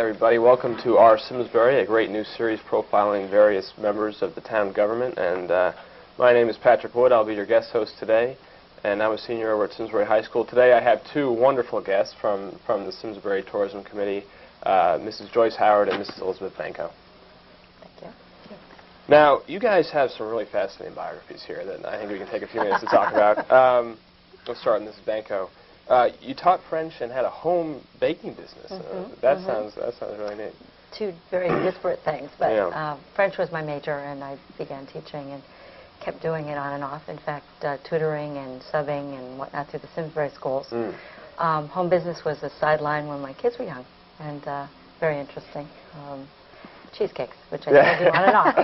everybody. Welcome to our Simsbury, a great new series profiling various members of the town government. And my name is Patrick Wood. I'll be your guest host today. And I'm a senior over at Simsbury High School. Today I have two wonderful guests from the Simsbury Tourism Committee, Mrs. Joyce Howard and Mrs. Elizabeth Bianco. Thank you. Now, you guys have some really fascinating biographies here that I think we can take a few minutes to talk about. Let's start with Mrs. Bianco. You taught French and had a home baking business. That sounds really neat. Two very disparate things, but Yeah. French was my major, and I began teaching and kept doing it on and off. In fact, tutoring and subbing and whatnot through the Simsbury schools. Home business was a sideline when my kids were young, and very interesting. Cheesecakes, which I still do on and off.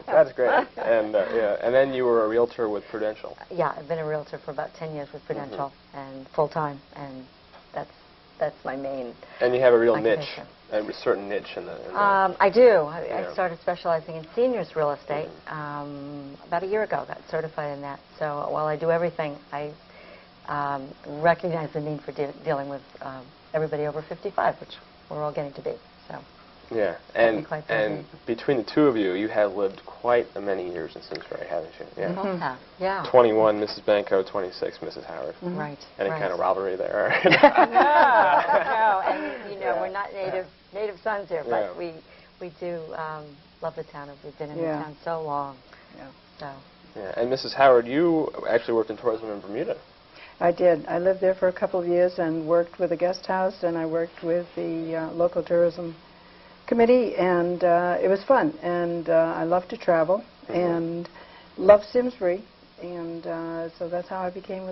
That's great. And and then you were a realtor with Prudential. Yeah, I've been a realtor for about 10 years with Prudential and full time, and that's my main. And you have a real occupation. niche, a certain niche in the. I do. I started specializing in seniors real estate about a year ago. Got certified in that. So while I do everything, I recognize the need for dealing with everybody over 55, which we're all getting to be. So. Yeah, and between the two of you, you have lived quite a many years in Simsbury, haven't you? Yeah. Yeah. 21, Mrs. Bianco, 26, Mrs. Howard. Right. Any kind of rivalry there? No, and you know we're not native sons here, but we do love the town. We've been in the town so long. Yeah. So. Yeah, and Mrs. Howard, you actually worked in tourism in Bermuda. I did. I lived there for a couple of years and worked with a guest house, and I worked with the local tourism committee, and it was fun, and I love to travel and love Simsbury, and so that's how I became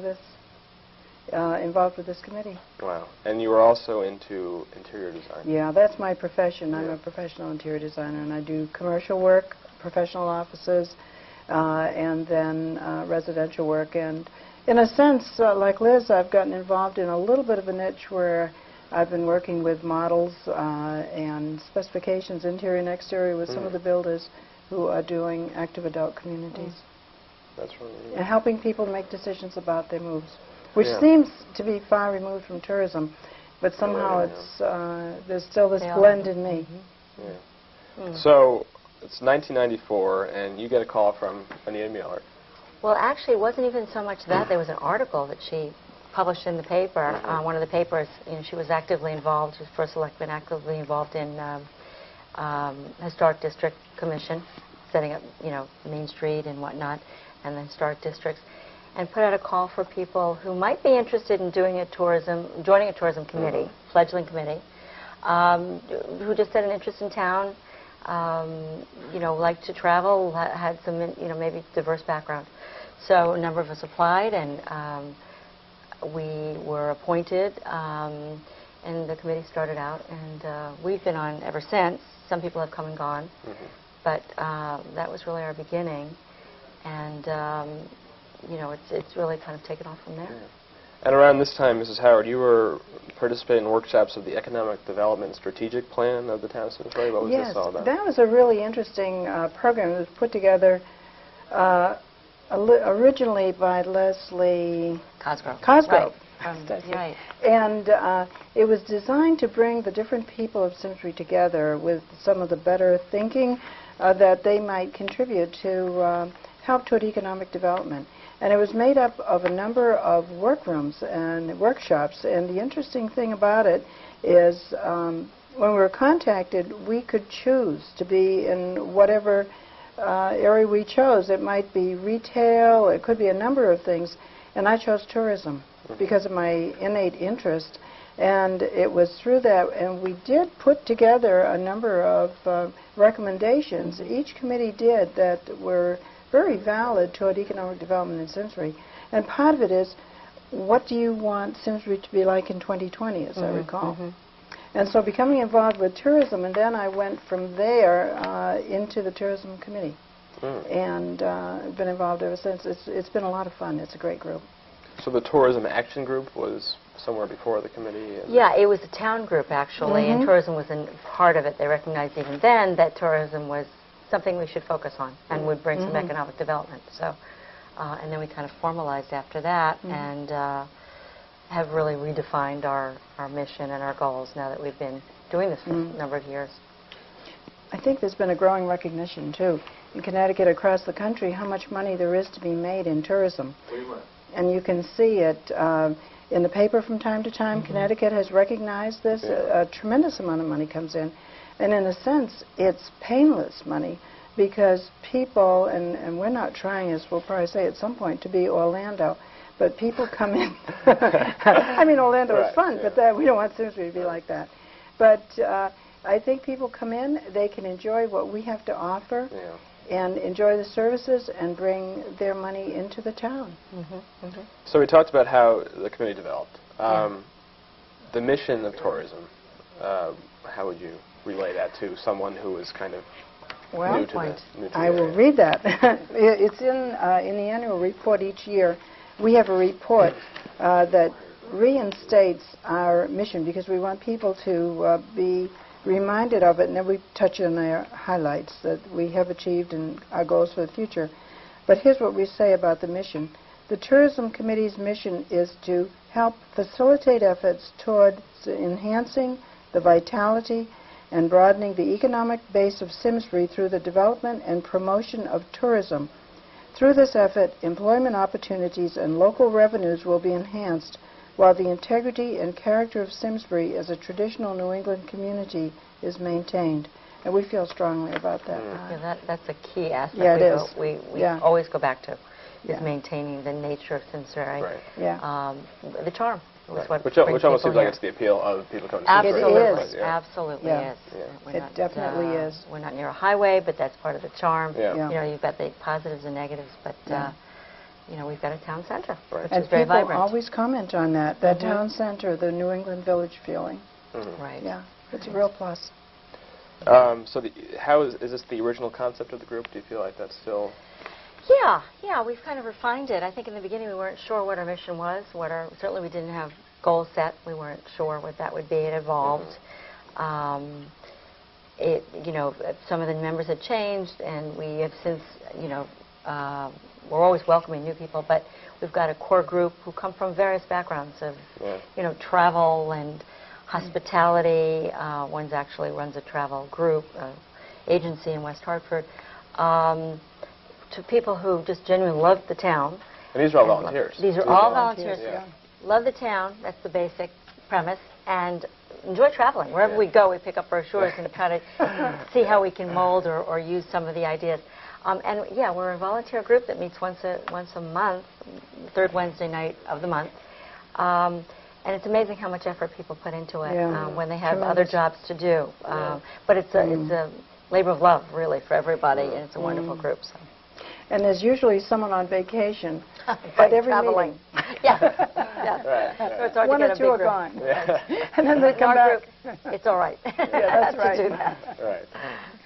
involved with this committee. Wow. And you were also into interior design. Yeah, that's my profession. I'm a professional interior designer, and I do commercial work, professional offices, and then residential work. And in a sense, like Liz, I've gotten involved in a little bit of a niche where I've been working with models and specifications, interior and exterior, with some of the builders who are doing active adult communities. That's really neat. And helping people make decisions about their moves, which seems to be far removed from tourism, but somehow it's there's still this blend in me. So it's 1994, and you get a call from Anita Mueller. Well, actually, it wasn't even so much that. There was an article that she published in the paper, one of the papers. You know, she was actively involved, she was first elected, actively involved in Historic District Commission, setting up, you know, Main Street and whatnot, and the historic districts, and put out a call for people who might be interested in joining a tourism committee, fledgling committee, who just had an interest in town, you know, liked to travel, had some, you know, maybe diverse background. So a number of us applied, and we were appointed, and the committee started out, and we've been on ever since. Some people have come and gone, but that was really our beginning, and you know, it's really kind of taken off from there. And around this time, Mrs. Howard, you were participating in workshops of the Economic Development Strategic Plan of the town of Simsbury. What was this all about? That was a really interesting program. It was put together originally by Leslie Cosgrove. Right. And it was designed to bring the different people of Simsbury together with some of the better thinking that they might contribute to help toward economic development. And it was made up of a number of workrooms and workshops. And the interesting thing about it is when we were contacted, we could choose to be in whatever area we chose. It might be retail, it could be a number of things, and I chose tourism because of my innate interest, and it was through that, and we did put together a number of recommendations, each committee did, that were very valid toward economic development in Simsbury, and part of it is, what do you want Simsbury to be like in 2020, as I recall. And so becoming involved with tourism, and then I went from there into the tourism committee, and I've been involved ever since. It's been a lot of fun. It's a great group. So the Tourism Action Group was somewhere before the committee? Yeah, it was a town group, actually, and tourism was a part of it. They recognized even then that tourism was something we should focus on and would bring some economic development. So, and then we kind of formalized after that, and have really redefined our mission and our goals now that we've been doing this for a number of years. I think there's been a growing recognition, too, in Connecticut, across the country, how much money there is to be made in tourism. And you can see it in the paper from time to time. Connecticut has recognized this. A tremendous amount of money comes in. And in a sense, it's painless money because people, and we're not trying, as we'll probably say at some point, to be Orlando, but people come in. I mean, Orlando is fun, but we don't want Simsbury to be like that. But I think people come in, they can enjoy what we have to offer and enjoy the services and bring their money into the town. So we talked about how the committee developed. The mission of tourism, how would you relay that to someone who is kind of new to the I will read that. It's in the annual report each year. We have a report that reinstates our mission because we want people to be reminded of it, and then we touch on their highlights that we have achieved and our goals for the future. But here's what we say about the mission. The Tourism Committee's mission is to help facilitate efforts towards enhancing the vitality and broadening the economic base of Simsbury through the development and promotion of tourism. Through this effort, employment opportunities and local revenues will be enhanced, while the integrity and character of Simsbury as a traditional New England community is maintained. And we feel strongly about that. That's a key aspect we always go back to, is maintaining the nature of Simsbury. The charm. Which almost seems like it's the appeal of people coming to Simsbury. It is. Absolutely is. It definitely is. We're not near a highway, but that's part of the charm. You know, you've got the positives and negatives, but you know, we've got a town center, which and is very vibrant. People always comment on that, town center, the New England Village feeling. Right. Yeah, it's a real plus. So how is this the original concept of the group? Do you feel like that's still... Yeah, we've kind of refined it. I think in the beginning we weren't sure what our mission was. Certainly we didn't have goals set. We weren't sure what that would be. It evolved. You know, some of the members had changed, and we have since, you know, we're always welcoming new people, but we've got a core group who come from various backgrounds of, you know, travel and hospitality. One actually runs a travel group, agency in West Hartford. To people who just genuinely love the town. And these are all volunteers. These are all volunteers. Love the town, that's the basic premise, and enjoy traveling. Wherever we go, we pick up brochures and try to see how we can mold or use some of the ideas. And we're a volunteer group that meets once a month, third Wednesday night of the month. And it's amazing how much effort people put into it when they have other jobs to do. But it's a labor of love, really, for everybody, and it's a wonderful group. So. And there's usually someone on vacation at every meeting. So it's hard one to or get a two are big gone. Right. And then they come back. Group, it's all right. That's right. To do that.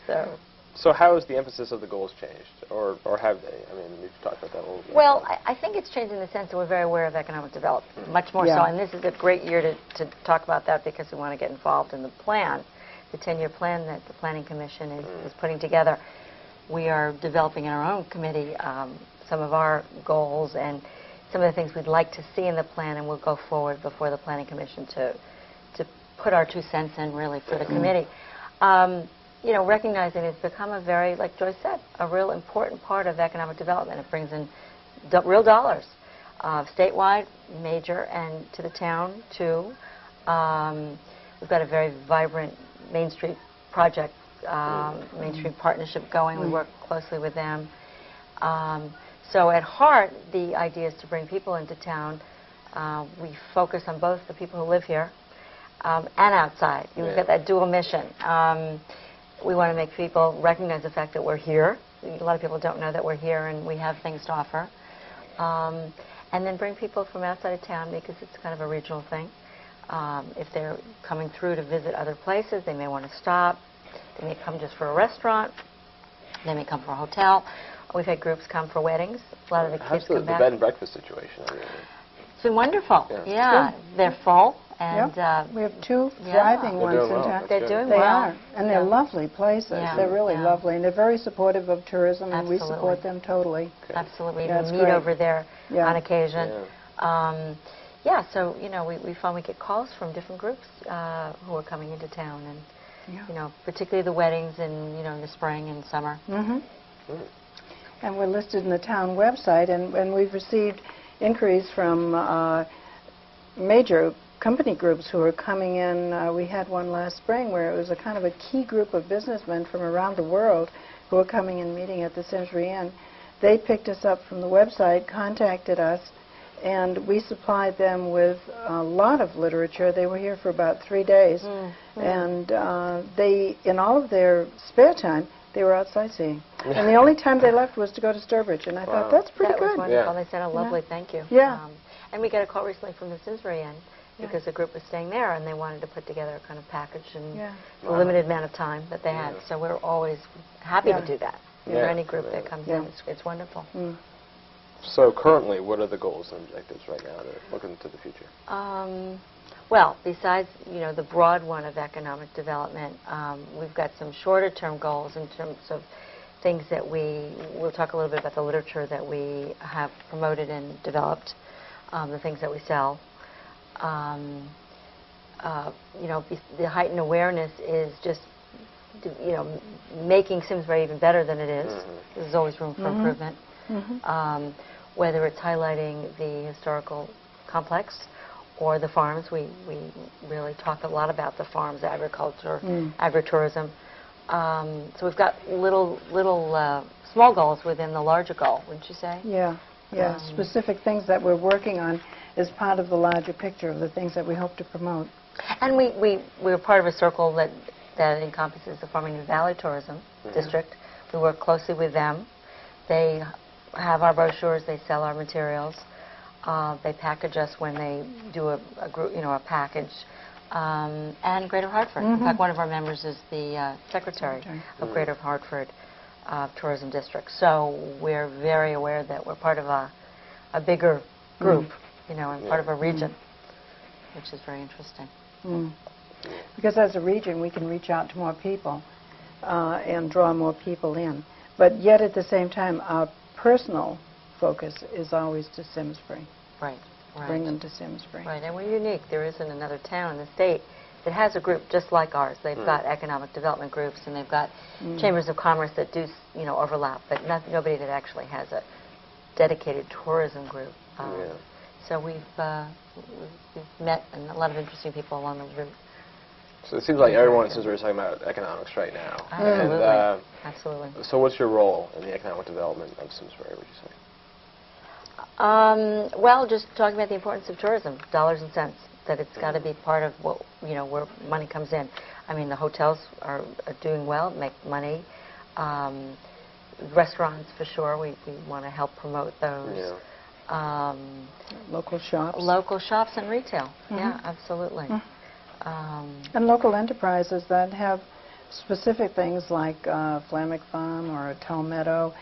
Right. So how has the emphasis of the goals changed, or have they? I mean, we've talked about that a little bit. Well, I think it's changed in the sense that we're very aware of economic development, much more so. And this is a great year to talk about that because we want to get involved in the plan, the 10-year plan that the Planning Commission is putting together. We are developing in our own committee some of our goals and some of the things we'd like to see in the plan, and we'll go forward before the Planning Commission to put our 2 cents in, really, for the committee. You know, recognizing it's become a very, like Joyce said, a real important part of economic development. It brings in real dollars, statewide, major, and to the town, too. We've got a very vibrant Main Street project, Main Street partnership going. We work closely with them. So at heart, the idea is to bring people into town. We focus on both the people who live here and outside. We've got that dual mission. We want to make people recognize the fact that we're here. A lot of people don't know that we're here and we have things to offer. And then bring people from outside of town because it's kind of a regional thing. If they're coming through to visit other places, they may want to stop. They may come just for a restaurant. They may come for a hotel. We've had groups come for weddings. A lot of the kids come back. How's the bed and breakfast situation? It's been wonderful. They're full. And we have 2 thriving ones in town. They're doing well. They well. are. And they're lovely places. They're really lovely. And they're very supportive of tourism, and we support them totally. Absolutely. We meet over there on occasion. yeah, so, you know, we found we get calls from different groups who are coming into town, and, you know, particularly the weddings in, you know, in the spring and summer. And we're listed in the town website, and we've received inquiries from major company groups who are coming in. We had one last spring where it was a kind of a key group of businessmen from around the world who were coming and meeting at the Simsbury Inn. They picked us up from the website, contacted us, and we supplied them with a lot of literature. They were here for about 3 days, and they, in all of their spare time, they were out sightseeing. And the only time they left was to go to Sturbridge, and I thought, that's pretty good. That was wonderful. They sent a lovely thank you. And we got a call recently from the Simsbury Inn, because the group was staying there, and they wanted to put together a kind of package in the limited amount of time that they had. So we're always happy to do that for any group that comes in. It's wonderful. So currently, what are the goals and objectives right now to look into the future? Well, besides, you know, the broad one of economic development, we've got some shorter-term goals in terms of things that we'll talk a little bit about the literature that we have promoted and developed, the things that we sell. You know, the heightened awareness is just, you know, making Simsbury even better than it is. There's always room for improvement. Whether it's highlighting the historical complex or the farms. We really talk a lot about the farms, agriculture, agritourism. So we've got little small goals within the larger goal, wouldn't you say? Yeah, specific things that we're working on as part of the larger picture of the things that we hope to promote. And we're part of a circle that encompasses the Farmington Valley Tourism District. We work closely with them. They have our brochures, they sell our materials, they package us when they do a group, you know, a package. And Greater Hartford. In fact, one of our members is the secretary of Greater Hartford Tourism District. So we're very aware that we're part of a bigger group, you know, and part of a region, which is very interesting. Because as a region, we can reach out to more people and draw more people in. But yet at the same time, our personal focus is always to Simsbury. Right. Bring them to Simsbury. Right, and we're unique. There isn't another town in the state that has a group just like ours. They've got economic development groups, and they've got chambers of commerce that do, you know, overlap, but nobody that actually has a dedicated tourism group. So we've met a lot of interesting people along the route. So it seems like everyone in Simsbury is talking about economics right now. Absolutely. And, Absolutely. So what's your role in the economic development of Simsbury, would you say? Well, just talking about the importance of tourism, dollars and cents, that it's got to be part of what, you know, where money comes in. I mean, the hotels are doing well, make money. Restaurants, for sure, we want to help promote those. Local shops. Local shops and retail. Yeah, absolutely. And local enterprises that have specific things like Flamic Farm or Talmetto,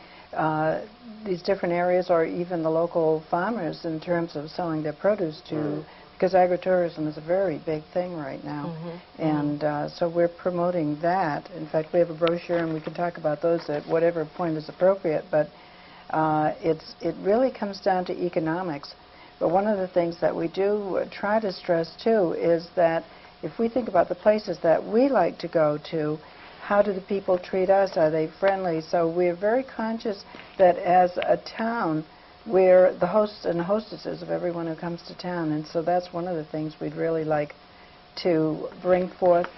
these different areas, or even the local farmers in terms of selling their produce to, because agritourism is a very big thing right now. And so we're promoting that. In fact, we have a brochure, and we can talk about those at whatever point is appropriate, but it really comes down to economics. But one of the things that we do try to stress, too, is that if we think about the places that we like to go to, how do the people treat us? Are they friendly? So we're very conscious that as a town, we're the hosts and hostesses of everyone who comes to town. And so that's one of the things we'd really like to bring forth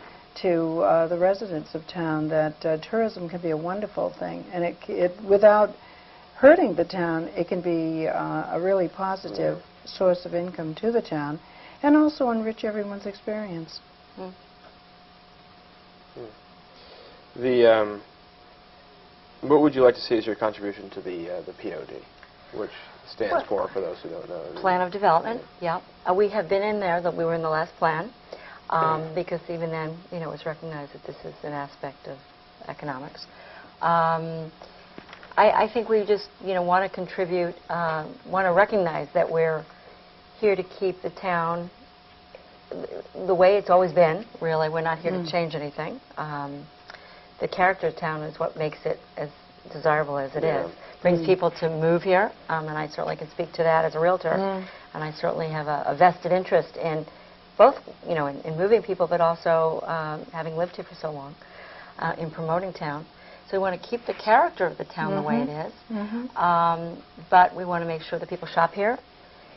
to the residents of town, that tourism can be a wonderful thing. And it without hurting the town, it can be a really positive source of income to the town, and also enrich everyone's experience. What would you like to see as your contribution to the POD, which stands for those who don't know? Plan of Development, we have been in there, that we were in the last plan, because even then, you know, it was recognized that this is an aspect of economics. I think we just, you know, want to contribute, want to recognize that we're here to keep the town the way it's always been, really. We're not here to change anything. The character of town is what makes it as desirable as it is. Brings people to move here, and I certainly can speak to that as a realtor. and I certainly have a vested interest in both, in moving people, but also having lived here for so long, in promoting town. So we want to keep the character of the town the way it is, but we want to make sure that people shop here,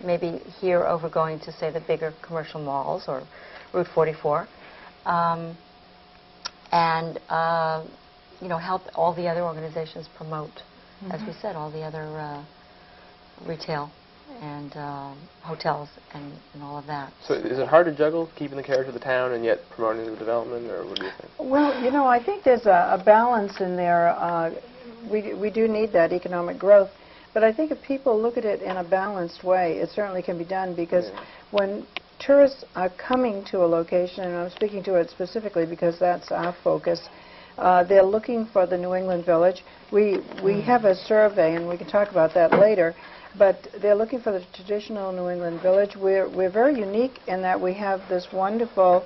maybe here over going to, say, the bigger commercial malls or Route 44, and help all the other organizations promote, as we said, all the other retail and hotels and all of that. So is it hard to juggle keeping the character of the town and yet promoting the development, or what do you think? Well, I think there's a balance in there. We do need that economic growth, but I think if people look at it in a balanced way, it certainly can be done, because when tourists are coming to a location, and I'm speaking to it specifically because that's our focus, they're looking for the New England Village. We have a survey, and we can talk about that later, but they're looking for the traditional New England Village. We're very unique in that we have this wonderful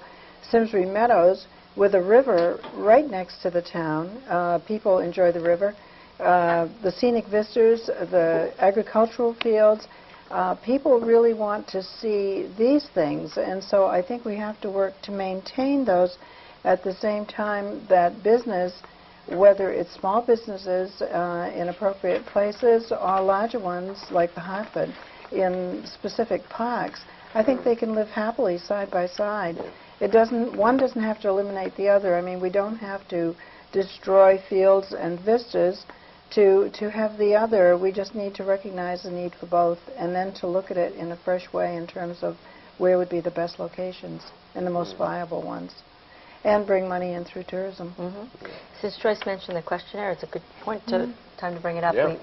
Simsbury Meadows with a river right next to the town. People enjoy the river. The scenic vistas, the agricultural fields. People really want to see these things, and so I think we have to work to maintain those at the same time that business, whether it's small businesses in appropriate places or larger ones like the Hartford in specific parks, I think they can live happily side by side. One doesn't have to eliminate the other. I mean, we don't have to destroy fields and vistas to have the other. We just need to recognize the need for both, and then to look at it in a fresh way in terms of where would be the best locations and the most viable ones, and bring money in through tourism. Since Joyce mentioned the questionnaire, it's a good time to bring it up. Yeah.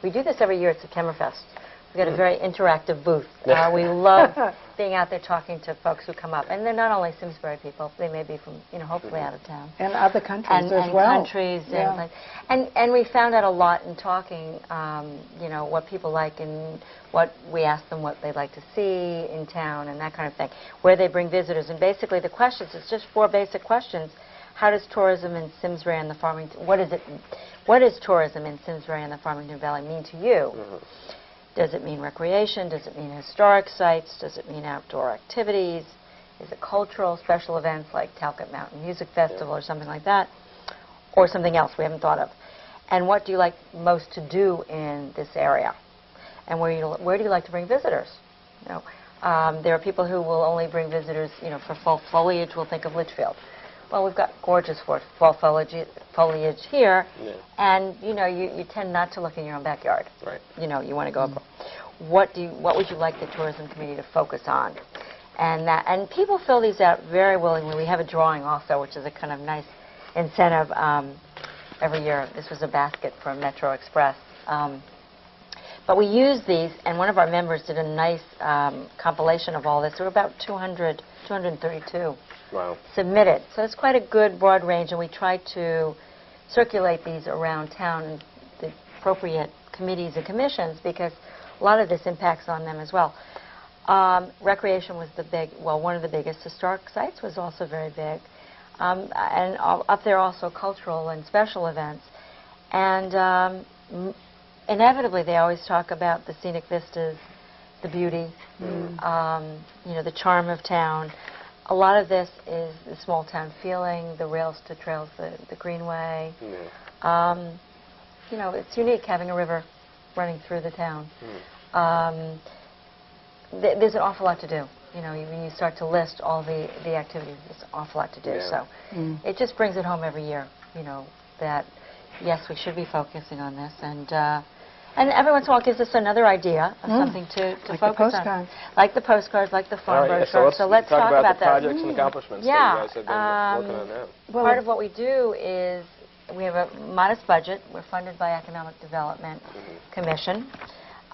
We do this every year at Septemberfest. We've got a very interactive booth. We love being out there talking to folks who come up. And they're not only Simsbury people, they may be from, hopefully out of town. And other countries as and well. Countries. And we found out a lot in talking, what people like and what we ask them what they'd like to see in town and that kind of thing, where they bring visitors. And basically the questions, it's just 4 basic questions. How does tourism in Simsbury and the Farmington, what is tourism in Simsbury and the Farmington Valley mean to you? Does it mean recreation? Does it mean historic sites? Does it mean outdoor activities? Is it cultural, special events like Talcott Mountain Music Festival or something like that? Or something else we haven't thought of? And what do you like most to do in this area? And where do you like to bring visitors? There are people who will only bring visitors, for fall foliage. We'll think of Litchfield. Well, we've got gorgeous fall foliage here, and you tend not to look in your own backyard. Right. You want to go up. What would you like the tourism committee to focus on? And people fill these out very willingly. We have a drawing also, which is a kind of nice incentive every year. This was a basket from Metro Express. But we use these, and one of our members did a nice compilation of all this. There were about 232 submitted. So it's quite a good broad range, and we try to circulate these around town and the appropriate committees and commissions, because a lot of this impacts on them as well. Recreation was one of the biggest. Historic sites was also very big. And up there also cultural and special events. And inevitably they always talk about the scenic vistas, the beauty, the charm of town. A lot of this is the small town feeling, the rails to trails, the greenway. It's unique having a river running through the town. There's an awful lot to do. When you start to list all the activities, there's an awful lot to do. So it just brings it home every year, that yes, we should be focusing on this. And every once in a while it gives us another idea of something to like focus on. Like the postcards, like the farm brochures. So let's talk about the that. projects and accomplishments that you guys have been working on now. Part of what we do is we have a modest budget. We're funded by Economic Development Commission.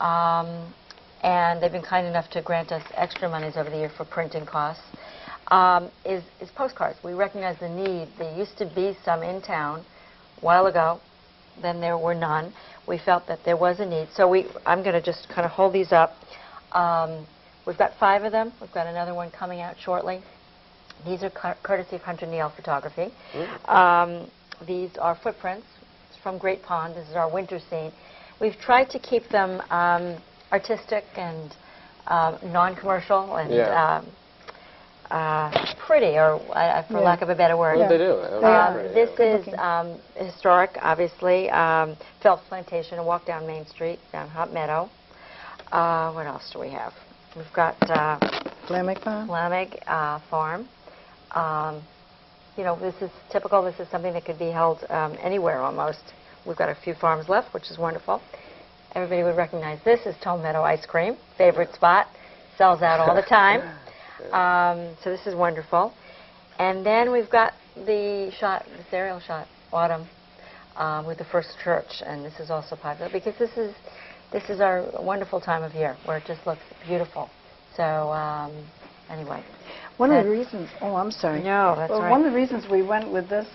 And they've been kind enough to grant us extra monies over the year for printing costs, is postcards. We recognize the need. There used to be some in town a while ago. Then there were none. We felt that there was a need. So I'm going to just kind of hold these up. We've got 5 of them. We've got another one coming out shortly. These are courtesy of Hunter Neal Photography. These are footprints from Great Pond. This is our winter scene. We've tried to keep them artistic and non-commercial and Yeah. pretty, or for lack of a better word. What do they do? This is historic, obviously. Phelps Plantation, a walk down Main Street, down Hot Meadow. What else do we have? We've got Flamig Farm? Flamig Farm. You know, this is typical. This is something that could be held anywhere almost. We've got a few farms left, which is wonderful. Everybody would recognize this is Toll Meadow Ice Cream, favorite spot. Sells out all the time. So this is wonderful. And then we've got this aerial shot, autumn, with the first church, and this is also popular because this is our wonderful time of year where it just looks beautiful. So anyway. One of the reasons, I'm sorry. No, that's right. One of the reasons we went with this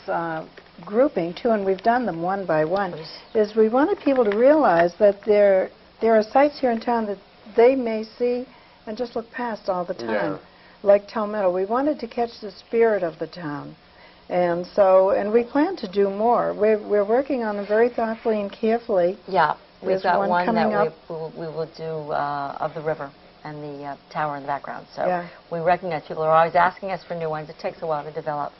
grouping, too, and we've done them one by one, is we wanted people to realize that there are sites here in town that they may see and just look past all the time, like Toll Meadow. We wanted to catch the spirit of the town. And we plan to do more. We're working on them very thoughtfully and carefully. Yeah, we've got one that we will do of the river and the tower in the background. So we recognize people are always asking us for new ones. It takes a while to develop.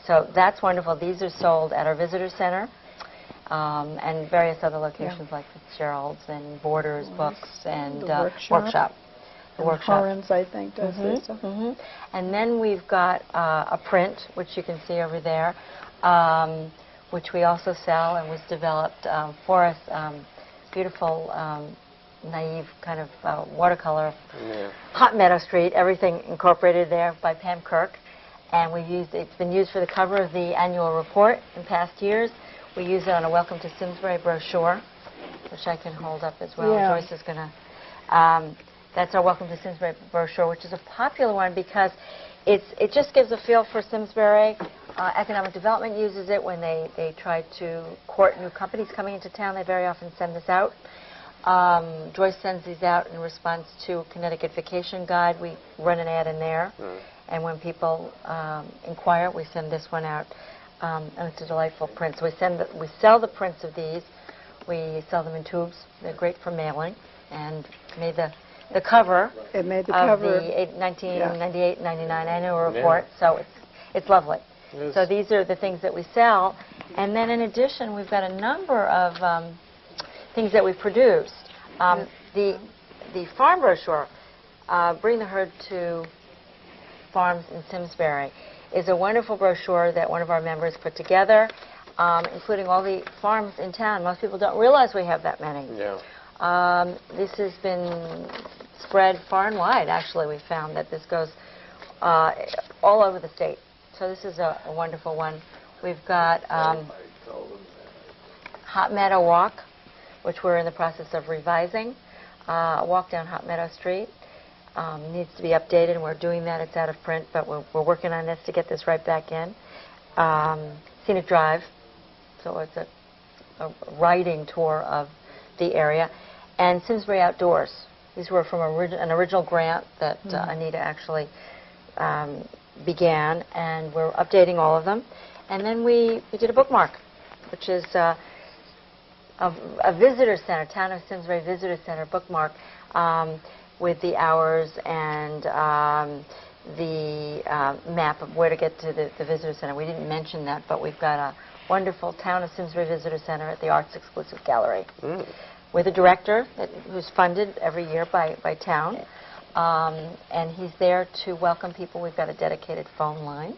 So that's wonderful. These are sold at our visitor center and various other locations like Fitzgerald's and Borders Books and Workshop. The Workshop. Horrens, I think, does this. And then we've got a print, which you can see over there, which we also sell and was developed for us. Beautiful naive kind of watercolor, Hot Meadow Street, everything incorporated there by Pam Kirk, and it's been used for the cover of the annual report in past years. We use it on a Welcome to Simsbury brochure, which I can hold up as well. Joyce is going to. That's our Welcome to Simsbury brochure, which is a popular one because it just gives a feel for Simsbury. Economic Development uses it when they try to court new companies coming into town. They very often send this out. Joyce sends these out in response to Connecticut Vacation Guide. We run an ad in there, and when people inquire, we send this one out, and it's a delightful print. So we sell the prints of these. We sell them in tubes. They're great for mailing, and made the cover of the 1998-99 annual report. So it's lovely. So these are the things that we sell, and then in addition, we've got a number of things that we've produced. The farm brochure, Bring the Herd to Farms in Simsbury, is a wonderful brochure that one of our members put together, including all the farms in town. Most people don't realize we have that many. This has been spread far and wide, actually. We found that this goes all over the state. So this is a wonderful one. We've got Hot Meadow Walk, which we're in the process of revising. A walk down Hot Meadow Street. Needs to be updated, and we're doing that. It's out of print, but we're working on this to get this right back in. Scenic Drive, so it's a riding tour of the area. And Simsbury Outdoors. These were from an original grant that Anita actually began, and we're updating all of them. And then we did a bookmark, which is a visitor center, Town of Simsbury Visitor Center bookmark with the hours and the map of where to get to the visitor center. We didn't mention that, but we've got a wonderful Town of Simsbury Visitor Center at the Arts Exclusive Gallery with a director who's funded every year by town. And he's there to welcome people. We've got a dedicated phone line,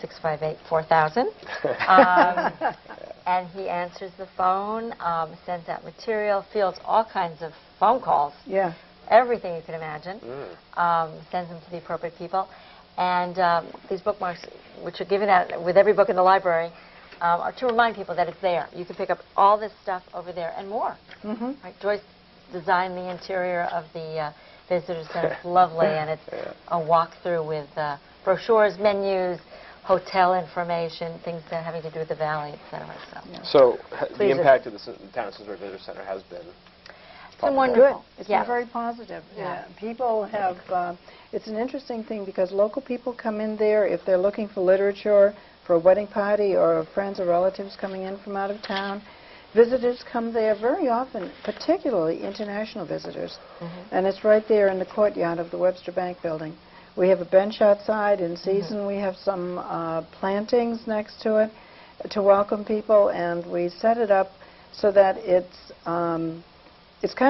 658-4000. And he answers the phone, sends out material, fields all kinds of phone calls. Everything you can imagine. Sends them to the appropriate people. And these bookmarks, which are given out with every book in the library, are to remind people that it's there. You can pick up all this stuff over there and more. Right? Joyce designed the interior of the visitor center. It's lovely, and it's a walkthrough with brochures, menus, hotel information, things that are having to do with the valley, etc. So the impact of the Town of Simsbury Visitor Center has been wonderful. It's been very positive. People have, it's an interesting thing because local people come in there if they're looking for literature for a wedding party or friends or relatives coming in from out of town. Visitors come there very often, particularly international visitors. And it's right there in the courtyard of the Webster Bank building. We have a bench outside. In season, we have some plantings next to it to welcome people, and we set it up so that it's kind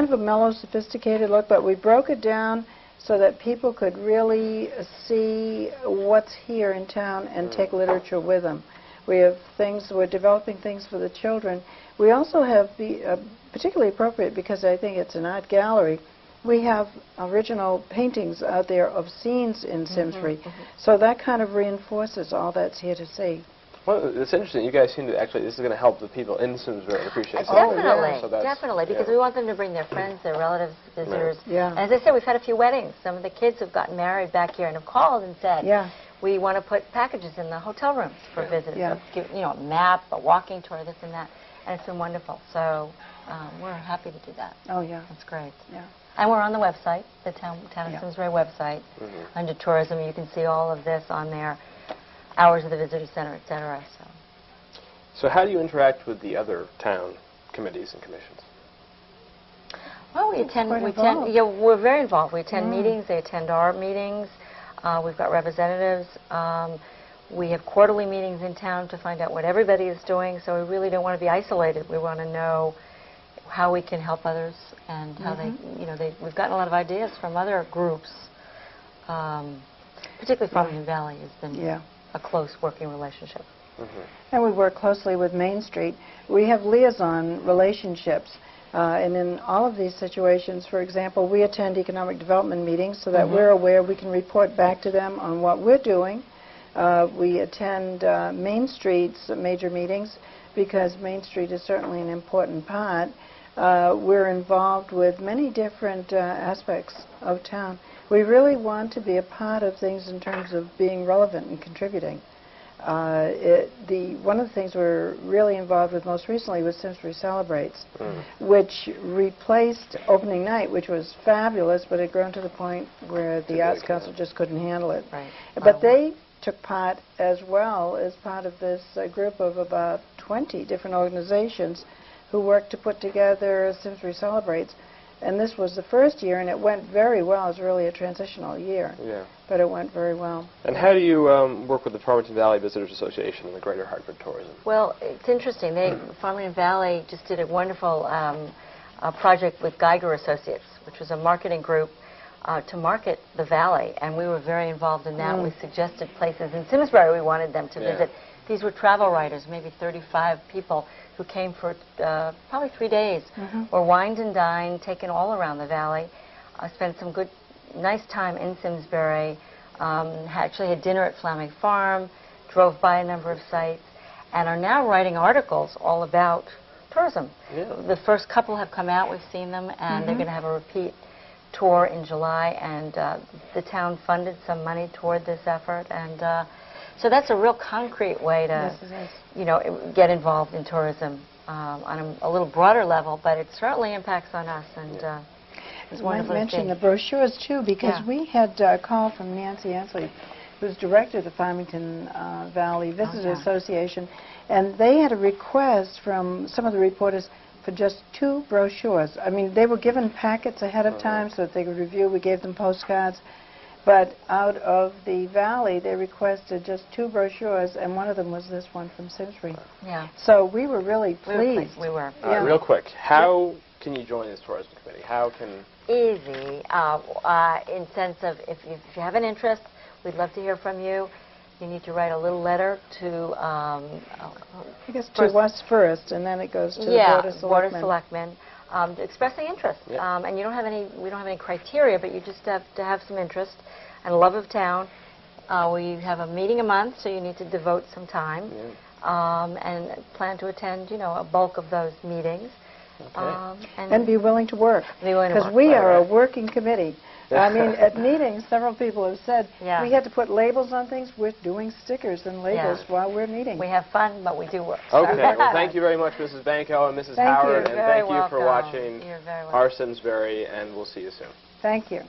of a mellow, sophisticated look, but we broke it down so that people could really see what's here in town and take literature with them. We have things, we're developing things for the children. We also have, particularly appropriate because I think it's an art gallery, we have original paintings out there of scenes in Simsbury. So that kind of reinforces all that's here to see. Well, it's interesting. You guys seem to actually, this is going to help the people in Simsbury appreciate it. Definitely, So definitely, because we want them to bring their friends, their relatives, visitors. Yeah. As I said, we've had a few weddings. Some of the kids have gotten married back here and have called and said, we want to put packages in the hotel rooms for visitors. You know, a map, a walking tour, this and that. And it's been wonderful. So we're happy to do that. Oh, yeah. That's great. Yeah. And we're on the website, the Town of Simsbury website, under tourism. You can see all of this on there, hours of the visitor center, etc. So how do you interact with the other town committees and commissions? Well, we're very involved. We attend meetings. They attend our meetings. We've got representatives. We have quarterly meetings in town to find out what everybody is doing. So we really don't want to be isolated. We want to know how we can help others and how they, we've gotten a lot of ideas from other groups, particularly Farmington Valley has been a close working relationship. And we work closely with Main Street. We have liaison relationships. And in all of these situations, for example, we attend economic development meetings so that we're aware we can report back to them on what we're doing. We attend Main Street's major meetings because Main Street is certainly an important part. We're involved with many different aspects of town. We really want to be a part of things in terms of being relevant and contributing. One of the things we're really involved with most recently was Simsbury Celebrates, which replaced opening night, which was fabulous, but had grown to the point where the Arts Council just couldn't handle it. But they took part as well as part of this group of about 20 different organizations who worked to put together Simsbury Celebrates. And this was the first year, and it went very well. It was really a transitional year, but it went very well. And how do you work with the Farmington Valley Visitors Association and the Greater Hartford Tourism? Well, it's interesting. Farmington Valley just did a wonderful project with Geiger Associates, which was a marketing group to market the valley, and we were very involved in that. We suggested places in Simsbury we wanted them to visit. These were travel writers, maybe 35 people who came for probably 3 days, were wined and dined, taken all around the valley, spent some good, nice time in Simsbury, actually had dinner at Flaming Farm, drove by a number of sites, and are now writing articles all about tourism. The first couple have come out, we've seen them, and they're going to have a repeat tour in July, and the town funded some money toward this effort, and so that's a real concrete way to, get involved in tourism on a little broader level, but it certainly impacts on us, and it's wonderful. I mentioned the brochures too, because we had a call from Nancy Ansley, who's director of the Farmington Valley Visitor Association, and they had a request from some of the reporters for just 2 brochures. I mean, they were given packets ahead of time so that they could review. We gave them postcards. But out of the valley, they requested just 2 brochures, and one of them was this one from Simsbury. So we were really pleased. We were. Real quick, how can you join this tourism committee? How can... Easy, in sense of if you have an interest, we'd love to hear from you. You need to write a little letter to... I guess to us first, and then it goes to the Board of Selectmen. Expressing interest, and we don't have any criteria, but you just have to have some interest and love of town. We have a meeting a month, so you need to devote some time and plan to attend, a bulk of those meetings. And be willing to work, because we are a working committee. I mean, at meetings, several people have said we had to put labels on things. We're doing stickers and labels while we're meeting. We have fun, but we do work. Okay. Well, thank you very much, Mrs. Bianco and Mrs. Howard, and thank you for watching our Simsbury, and we'll see you soon. Thank you.